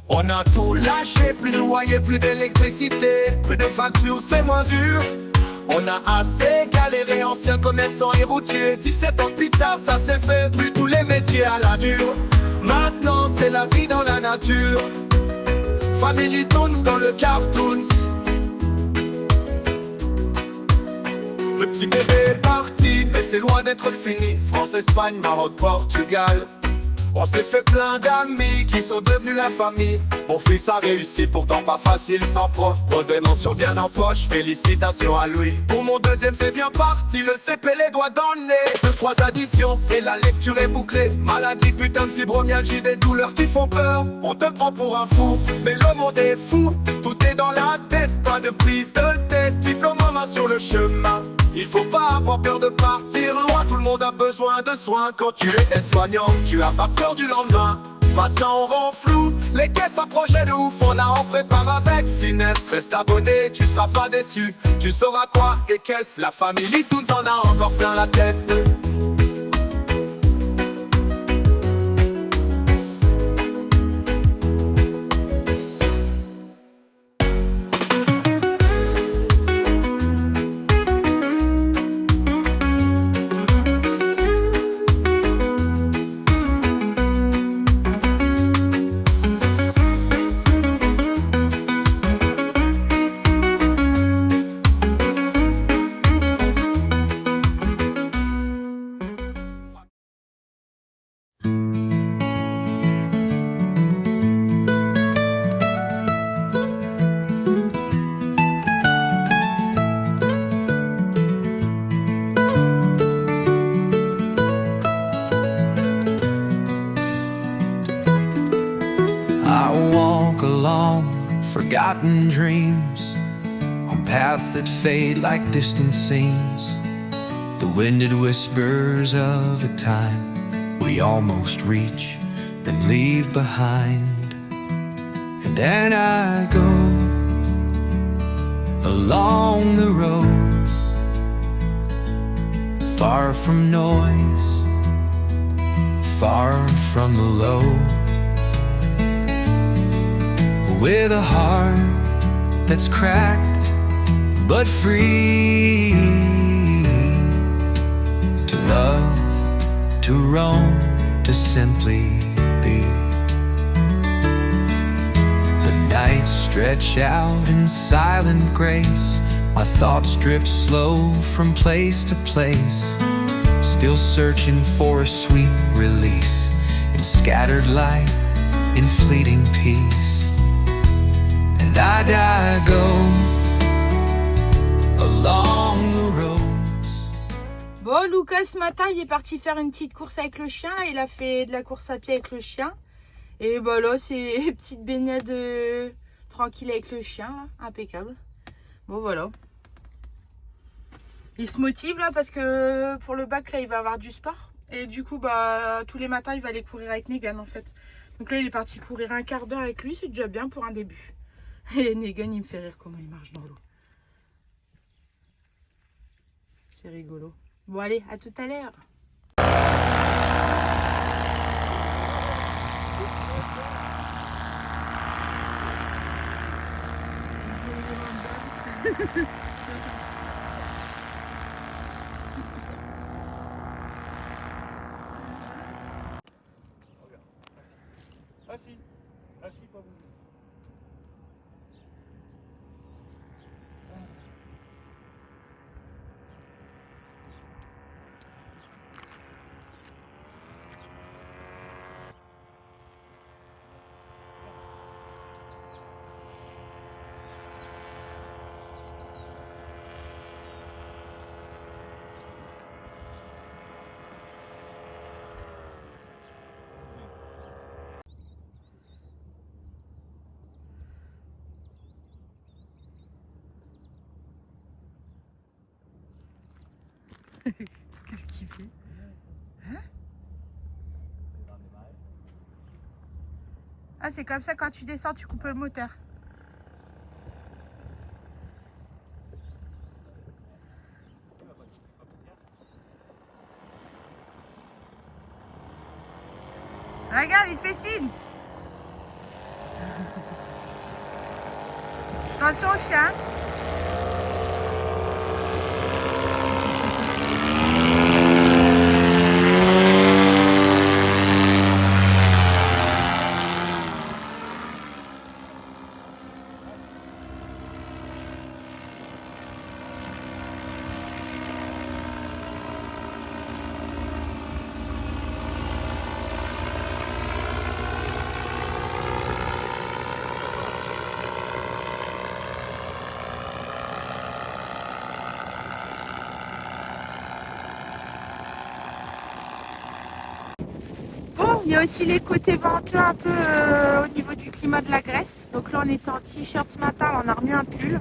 On a tout lâché, plus de loyer, plus d'électricité, plus de factures, c'est moins dur. On a assez galéré, anciens commerçants et routiers. 17 ans de pizza, ça s'est fait, plus tous les métiers à la dure. Maintenant c'est la vie dans la nature. Family Toons dans le cartoons. Le petit bébé est parti, mais c'est loin d'être fini. France, Espagne, Maroc, Portugal. On s'est fait plein d'amis qui sont devenus la famille. Mon fils a réussi, pourtant pas facile sans prof. Brevet mention bien en poche, félicitations à lui. Pour mon deuxième c'est bien parti, le CP les doigts dans le nez. 2-3 additions et la lecture est bouclée. Maladie, putain de fibromyalgie, des douleurs qui font peur. On te prend pour un fou, mais le monde est fou. Tout est dans la tête, pas de prise de tête. Diplôme en main sur le chemin. Il faut pas avoir peur de partir loin, tout le monde a besoin de soins. Quand tu es soignant, tu as pas peur du lendemain. Maintenant on rend flou, les caisses à projet de ouf. On a en prépare avec finesse. Reste abonné, tu seras pas déçu. Tu sauras quoi et qu'est-ce, la famille Toons en a encore plein la tête. Forgotten dreams on paths that fade like distant scenes, the winded whispers of a time we almost reach, then leave behind. And then I go along the roads, far from noise, far from the load, with a heart that's cracked but free, to love, to roam, to simply be. The nights stretch out in silent grace, my thoughts drift slow from place to place, still searching for a sweet release in scattered light, in fleeting peace. I go along the roads. Bon, Lucas ce matin il est parti faire une petite course avec le chien. Il a fait de la course à pied avec le chien. Et bah là c'est une petite baignade tranquille avec le chien là. Impeccable. Bon voilà. Il se motive là parce que pour le bac là il va avoir du sport. Et du coup bah tous les matins il va aller courir avec Negan en fait. Donc là il est parti courir un quart d'heure avec lui, c'est déjà bien pour un début. Et Negan il me fait rire comment il marche dans l'eau. C'est rigolo. Bon allez, à tout à l'heure. Assis, assis, pas bouger. Qu'est-ce qu'il fait? Hein? Ah, c'est comme ça, quand tu descends, tu coupes le moteur. Regarde, il te fait signe. Attention au chien. Bon, il y a aussi les côtés venteux un peu au niveau du climat de la Grèce. Donc là, on était en t-shirt ce matin, là, on a remis un pull.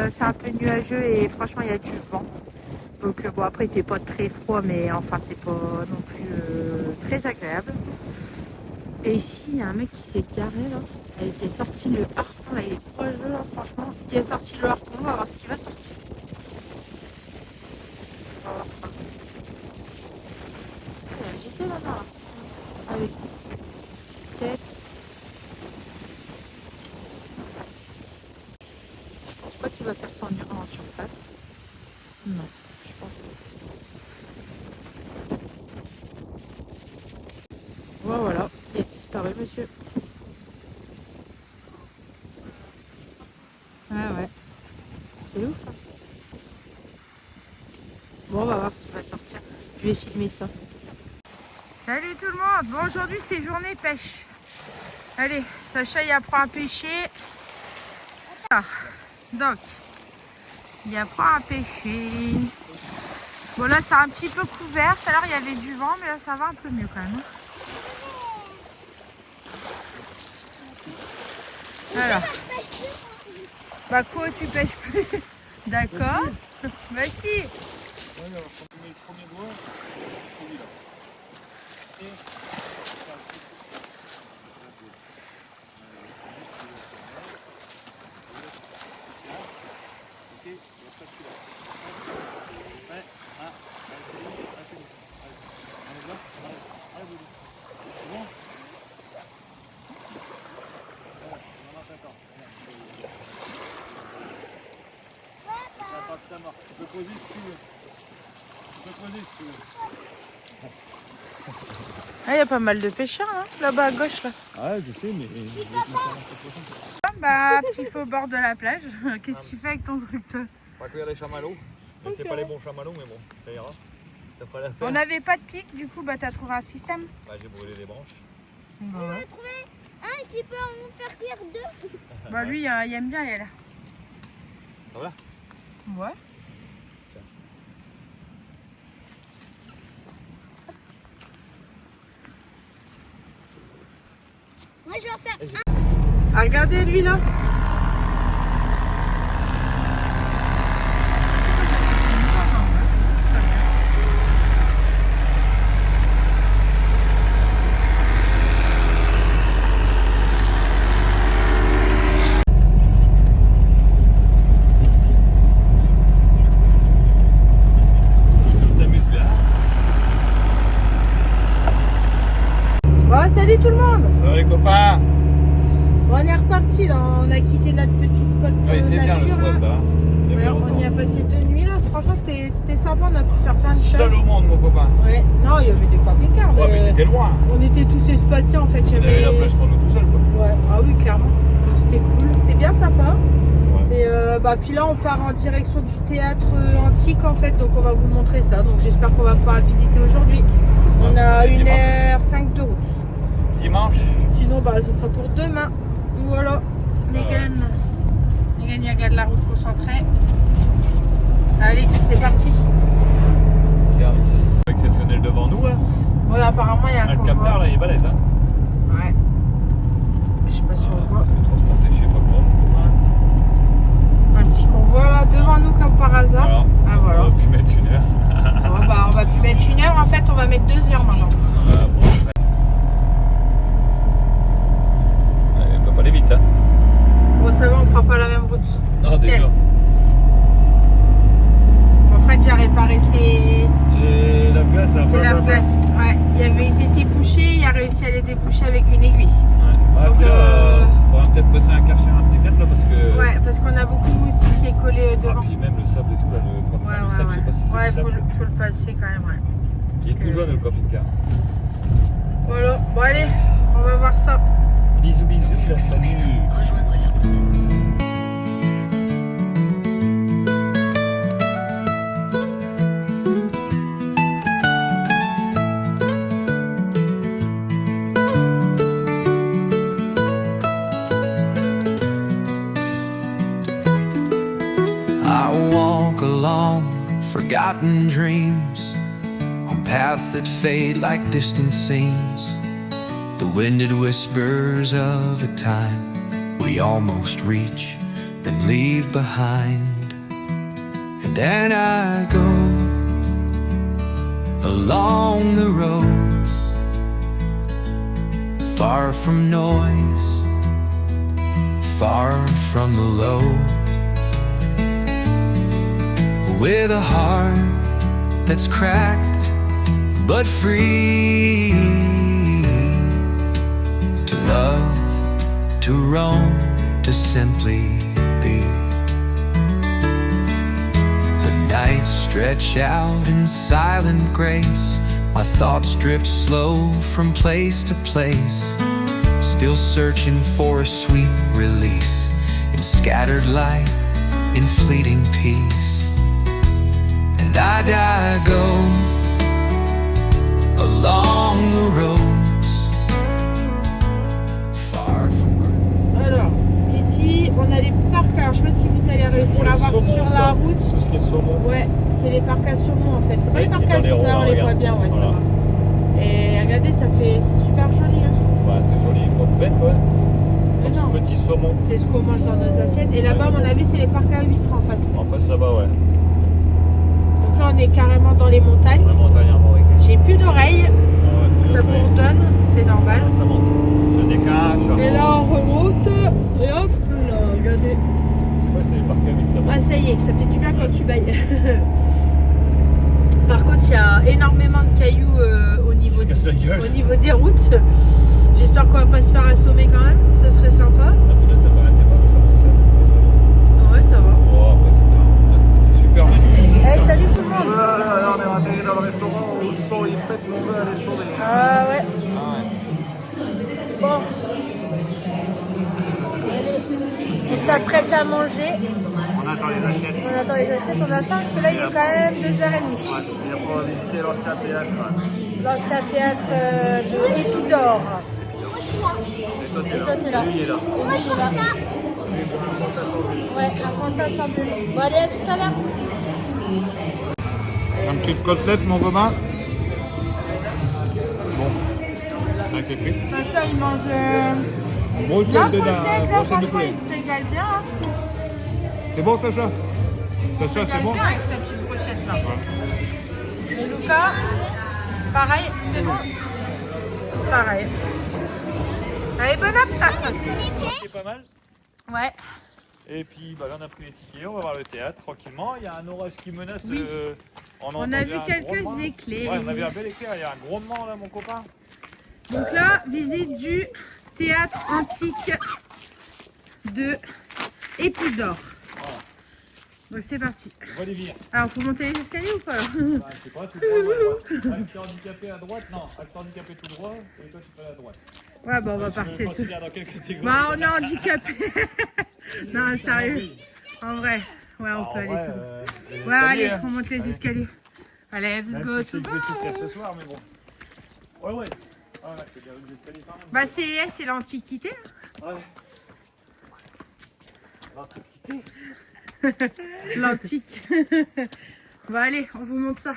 C'est un peu nuageux et franchement, il y a du vent. Donc bon, après, il fait pas très froid, mais enfin, c'est pas non plus très agréable. Et ici, il y a un mec qui s'est garé là, et qui a sorti le harpon. Là, il est courageux, là, franchement. Il a sorti le harpon, on va voir ce qu'il va sortir. On va voir ça. Il a agité là-bas. Avec une petite tête. Je pense pas qu'il va faire ça en surface. Non, je pense pas. Voilà, il a disparu, monsieur. Ah ouais, c'est ouf. Hein. Bon, on va voir ce qui va sortir. Je vais filmer ça. Salut tout le monde. Bon, aujourd'hui c'est journée pêche. Allez, Sacha il apprend à pêcher. Ah, donc, il apprend à pêcher. Bon là c'est un petit peu couvert. Tout à l'heure il y avait du vent, mais là ça va un peu mieux quand même. Alors, bah quoi, tu pêches plus? D'accord. Bah si. Ouais, mais alors, quand tu mets le premier doigt, celui-là. Et ça marche. Tu peux poser si tu veux. Tu peux poser si tu veux. Ah, il y a pas mal de pêcheurs hein, là-bas à gauche là. Ah, je sais, mais je vais te faire un peu. Bah, petit feu au bord de la plage. Qu'est-ce que tu fais avec ton truc toi? On va cueillir les chamallows. Mais c'est pas les bons chamallows, mais bon, ça ira. Ça fera l'affaire. On n'avait pas de pic, du coup, bah t'as trouvé un système. Bah, j'ai brûlé des branches. Bah, On a trouvé un qui peut en faire cuire deux. bah lui, il aime bien, il a l'air. Ça va? Ouais. Moi je vais en faire Ah, regardez lui là. Bon, salut tout le monde. Salut les copains. Bon, on est reparti là, on a quitté notre petit spot Ouais, c'est bien le nature spot là. là. Il y Ouais, avait on y a longtemps. passé 2 nuits là, franchement c'était sympa, on a pu faire plein de Seul choses. au monde, mon copain. Ouais, non, il y avait des camping-cars. Ouais, mais c'était loin. On était tous espacés en fait. Il y On avait la avait... place pour nous tout seul, quoi. Ouais, ah oui, clairement. Donc c'était cool, c'était bien sympa. Ouais. Et bah, puis là, on part en direction du théâtre antique en fait, donc on va vous montrer ça. Donc j'espère qu'on va pouvoir le visiter aujourd'hui. On a Et 1h05 de route. Dimanche. Sinon, bah, ce sera pour demain. Voilà, Megan. Megan, il regarde la route concentrée. Allez, c'est parti. Service exceptionnel devant nous, hein. Ouais, apparemment, il y a un Le convoi. capteur là, il est balèze, hein. Ouais. Je sais pas si on voit. Transporter, je sais pas quoi, mon copain. Un petit convoi là devant nous comme par hasard. Voilà. Ah voilà. On va plus mettre 1 heure. Bon, bah, on va plus mettre 1 heure, en fait on va mettre 2 heures maintenant. Bon, on va pas aller vite, hein. Bon, ça va, on prend pas la même route. Non, Nickel. déjà. Bon, Fred j'ai réparé La place, c'est la place. Ouais. Ils étaient bouchés, il a réussi à les déboucher avec une aiguille. Ouais. Donc, Puis là, faut le passer quand même, ouais. Il est tout jaune le camping-car. Voilà, bon allez, on va voir ça. Bisous, bisous. Salut. Rejoindre la route. I walk along forgotten dreams on paths that fade like distant scenes, the winded whispers of a time we almost reach, then leave behind. And then I go along the roads, far from noise, far from the load, with a heart that's cracked but free, to love, to roam, to simply be. The nights stretch out in silent grace, my thoughts drift slow from place to place, still searching for a sweet release in scattered light, in fleeting peace. And I go along the roads, far from. Alors, ici, on a les parcs. Alors, je sais pas si vous allez réussir à voir sur la route. Tout ce qui est saumon. Ouais, c'est les parcs à saumon en fait. C'est pas les parcs à dans les saumon, ronds, on les voit regarde. bien, ouais, Voilà. ça va. Et regardez, c'est super joli. Hein. Ouais, c'est joli. Comme bête, ouais. Mais non, Petit saumon. c'est ce qu'on mange dans nos assiettes. Et là-bas, à mon avis, c'est les parcs à huîtres en face. En face là-bas, ouais. Donc là, on est carrément dans les montagnes. La montagne armorique. J'ai plus d'oreilles, Ouais, ça bourdonne, c'est normal. Ça monte. Ça décache. Et là, on remonte. Et hop, là, regardez. Je sais pas si c'est les parcs à huîtres là-bas. Ah, ça y est, ça fait du bien quand tu bailles. Par contre, il y a énormément de cailloux au niveau Parce que ça gueule. au niveau des routes. J'espère qu'on va pas se faire assommer quand même, ça serait sympa. Là, ça paraissait pas, mais ça marchait. Mais ça va. Ouais, ça va. Oh, après, c'est super magnifique. Eh, salut tout le monde. Voilà, on est rentré dans le restaurant où le son est fait, on veut aller se nourrir. Ah ouais. Bon. Allez. On s'apprête à manger. On attend les assiettes. On attend les assiettes, on a faim parce que là il est quand même 2h30. Et après, on va visiter l'ancien théâtre. L'ancien théâtre de Épidore. Et toi, t'es là. Et toi t'es là. Lui, il est là. Et lui il est là. Ouais, un Fanta sans bleu. Bon allez, à tout à l'heure. Une petite côtelette, mon copain. Bon. Avec les frites. Sacha il mange Brochette la de pochette, là brochette de franchement poulet. il se régale bien. Hein. C'est bon, Sacha? Il se Sacha, c'est régale bon? bien avec sa petite brochette là. Et Lucas, pareil, c'est bon? Pareil. Allez, bon appétit. C'est pas mal. Ouais. Et puis bah, là on a pris les tickets, on va voir le théâtre tranquillement. Il y a un orage qui menace. Oui. On a vu quelques éclairs. Ouais, on a vu un bel éclair, il y a un grondement là mon copain. Donc là, visite du théâtre antique de Épidore. Voilà. Donc c'est parti. On voit les vires. Alors, faut monter les escaliers ou pas là Bah, je sais pas, tout droit. Accès handicapé à droite, non, accès handicapé tout droit, et toi tu peux aller à droite. Ouais, bon, on va Tu me partir tout. considères dans quelle catégorie? Bah, on est handicapé. Non, sérieux. En vrai, ouais, on Bah, peut en aller vrai, tout. les Ouais, escaliers, allez, hein. on monte les Allez. escaliers. Allez, let's Même go si to je vais go. souffrir ce soir, mais bon. Ouais, ouais. Ah ouais, c'est bien les escaliers quand même. Bah, c'est l'Antiquité. Ouais. L'Antiquité. L'antique. Bah, allez, on vous montre ça.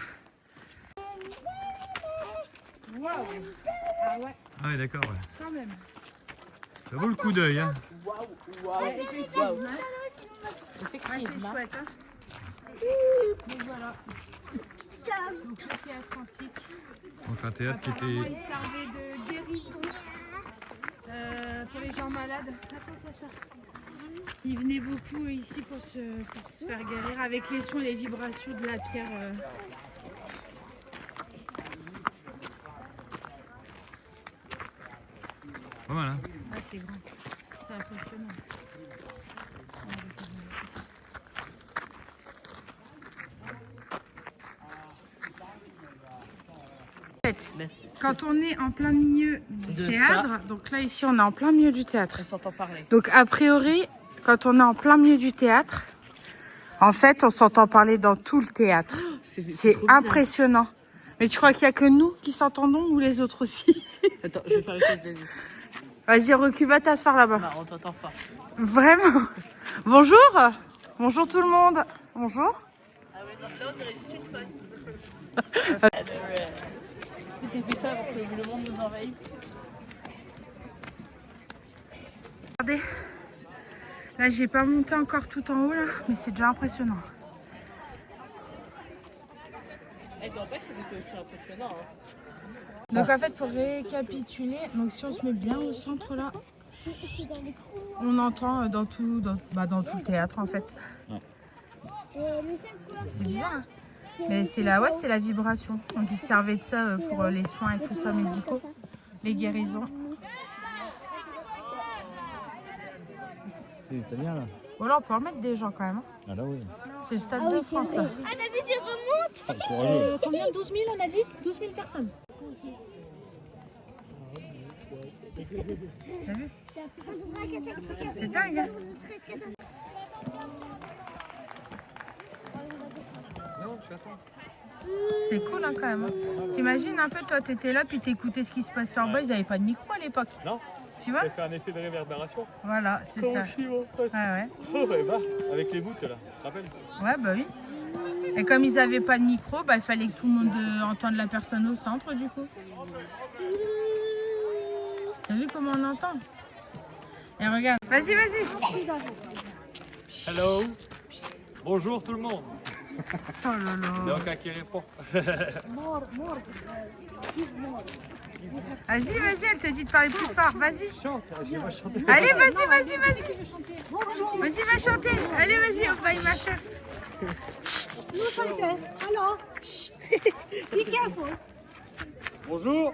Waouh. Ah ouais, Ah ouais, d'accord, ouais. quand même. Ça vaut le coup d'œil, hein. Ouais, effectivement. Ouais, c'est chouette, hein. Donc voilà. Donc le théâtre antique. Donc un théâtre qui Apparemment, était. il servait de guérison pour les gens malades. Attends, Sacha. Ils venaient beaucoup ici pour se faire guérir avec les sons, les vibrations de la pierre. Pas mal, hein. Ah, c'est grand. C'est impressionnant. fait, Merci. quand on est en plein milieu du De théâtre, donc là ici on est en plein milieu du théâtre. On s'entend parler. Donc a priori, quand on est en plein milieu du théâtre, en fait on s'entend parler dans tout le théâtre. C'est trop bizarre. impressionnant. Mais tu crois qu'il n'y a que nous qui s'entendons ou les autres aussi? Attends, je vais faire une chose, vas-y. Vas-y, recule, va t'asseoir là-bas. Non, on t'entend fort. Vraiment. Bonjour. Bonjour tout le monde. Bonjour. Ah ouais, non, là on dirait juste une fun. Tout est fait ça pour que le monde nous envahisse. Regardez. Là, j'ai pas monté encore tout en haut là, mais c'est déjà impressionnant. Eh, t'empêches, c'est impressionnant. Hein. Donc en fait, pour récapituler, donc si on se met bien au centre là, on entend dans tout le théâtre en fait. C'est bizarre, hein, mais c'est la vibration. Donc ils se servaient de ça pour les soins et tout ça médicaux, les guérisons. C'est italien là. Bon là, on peut en mettre des gens quand même. Hein. Ah là oui. C'est le stade de France là. Ah, t'as vu des remontes? Courageux. Combien? 12 000 on a dit? 12 000 personnes. T'as vu? C'est C'est dingue. Hein. Non, tu attends. C'est cool hein, quand même. Hein. T'imagines un peu, toi t'étais là puis t'écoutais ce qui se passait en bas. Ils n'avaient pas de micro à l'époque. Non. Tu vois? Ça fait un effet de réverbération. Voilà, c'est ça. Ouais, Ouais. ouais, bah, avec les voûtes là, tu te rappelles? Ouais, bah oui. Et comme ils n'avaient pas de micro, bah, il fallait que tout le monde entende la personne au centre du coup. T'as vu comment on entend? Et regarde. Vas-y, vas-y. Hello. Bonjour tout le monde. Oh là là. Donc à qui répond? Vas-y, vas-y, elle te dit de parler plus fort. Vas-y. Chante, je vais chanter. Allez, vas-y, vas-y, vas-y. Vas-y, va chanter. Allez, vas-y, on va y marcher. Bonjour.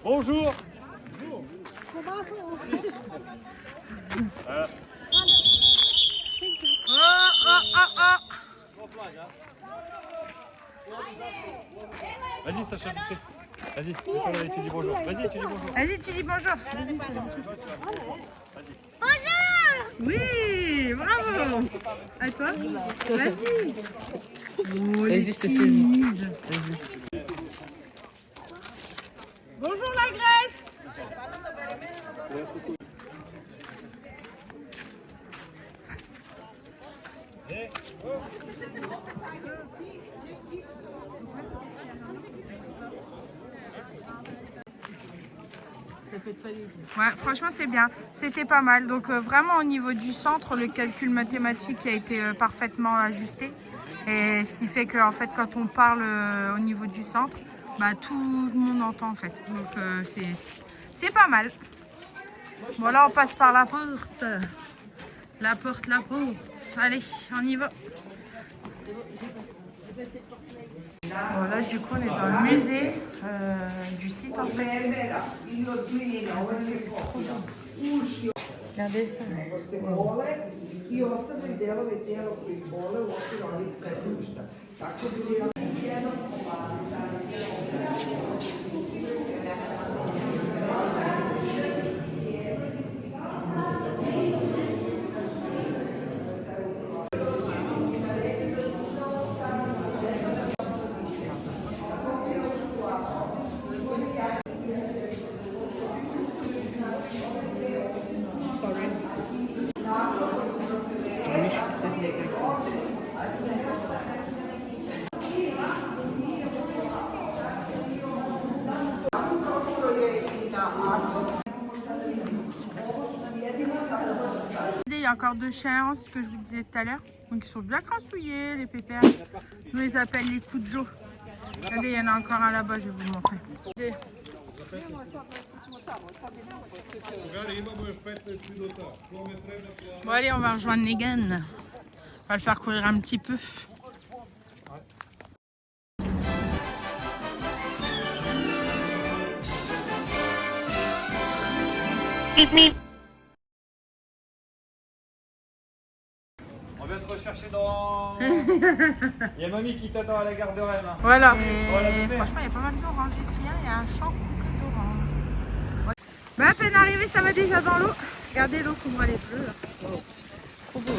Bonjour. Voilà. Oh. Vas-y Sacha, vite fait. Vas-y, Nicolas, tu dis bonjour. Vas-y, tu dis bonjour. Vas-y, tu dis bonjour. Bonjour! Oui, bravo. À toi. Vas-y. Oh, Vas-y, je te filme. Vas-y. Bonjour la Grèce. Ouais, franchement c'est bien, c'était pas mal. Donc vraiment au niveau du centre, le calcul mathématique a été parfaitement ajusté. Et ce qui fait que en fait quand on parle au niveau du centre, bah, tout le monde entend en fait. Donc c'est pas mal. Bon là on passe par la porte. La porte. Allez, on y va. Voilà, du coup on est dans le musée du site en fait. C'est trop bien. Regardez ça. I ostali delovi tijela koji bole u okviru ovih svetilišta. Tako bi Il y a encore 2 chiens, ce que je vous disais tout à l'heure. Donc ils sont bien crassouillés, les pépères. Nous ils appellent les coups de jo. Regardez, il y en a encore un là-bas, je vais vous montrer. Bon allez, on va rejoindre Negan. On va le faire courir un petit peu. On vient te rechercher. chercher dans... Il y a mamie qui t'attend à la gare de Rennes. Hein. Voilà. Et franchement, il y a pas mal d'oranges ici. Hein. Il y a un champ complet d'oranges. Bah, à peine arrivé, ça va déjà dans l'eau. Regardez l'eau, comment elle est bleue. Là. Trop beau.